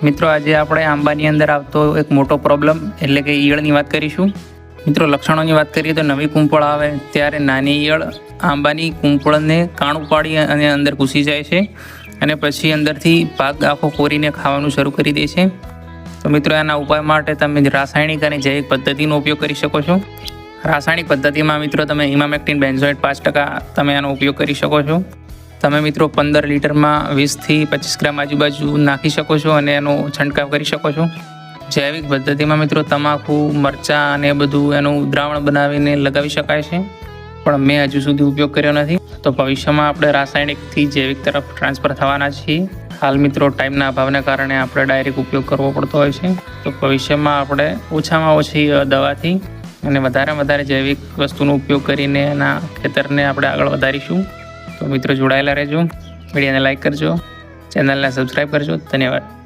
મિત્રો આજે આપણે આંબાની અંદર આવતો એક મોટો પ્રોબ્લેમ એટલે કે ઈયળની વાત કરીશું. મિત્રો લક્ષણોની વાત કરીએ તો નવી કૂંપળ આવે ત્યારે નાની ઈયળ આંબાની કૂંપળને કાણું પાડી અને અંદર ઘૂસી જાય છે અને પછી અંદરથી ભાગ આખો કોરીને ખાવાનું શરૂ કરી દે છે. તો મિત્રો આના ઉપાય માટે તમે રાસાયણિક અને જૈવિક પદ્ધતિનો ઉપયોગ કરી શકો છો. રાસાયણિક પદ્ધતિમાં મિત્રો તમે ઇમામેક્ટિન બેન્ઝોએટ 5% તમે આનો ઉપયોગ કરી શકો છો. તમે મિત્રો 15 લીટરમાં 20 થી 25 ગ્રામ આજુબાજુ નાખી શકો છો અને એનો છંટકાવ કરી શકો છો. જૈવિક પદ્ધતિમાં મિત્રો તમાકુ, મરચાં અને બધું એનું દ્રાવણ બનાવીને લગાવી શકાય છે, પણ મેં હજુ સુધી ઉપયોગ કર્યો નથી. તો ભવિષ્યમાં આપણે રાસાયણિકથી જૈવિક તરફ ટ્રાન્સફર થવાના છીએ. હાલ મિત્રો ટાઈમના અભાવને કારણે આપણે ડાયરેક્ટ ઉપયોગ કરવો પડતો હોય છે. તો ભવિષ્યમાં આપણે ઓછામાં ઓછી દવાથી અને વધારે જૈવિક વસ્તુનો ઉપયોગ કરીને એના ખેતરને આપણે આગળ વધારીશું. તો મિત્રો જોડાયેલા રહેજો, વિડીયોને લાઈક કરજો, ચેનલને સબસ્ક્રાઈબ કરજો. ધન્યવાદ.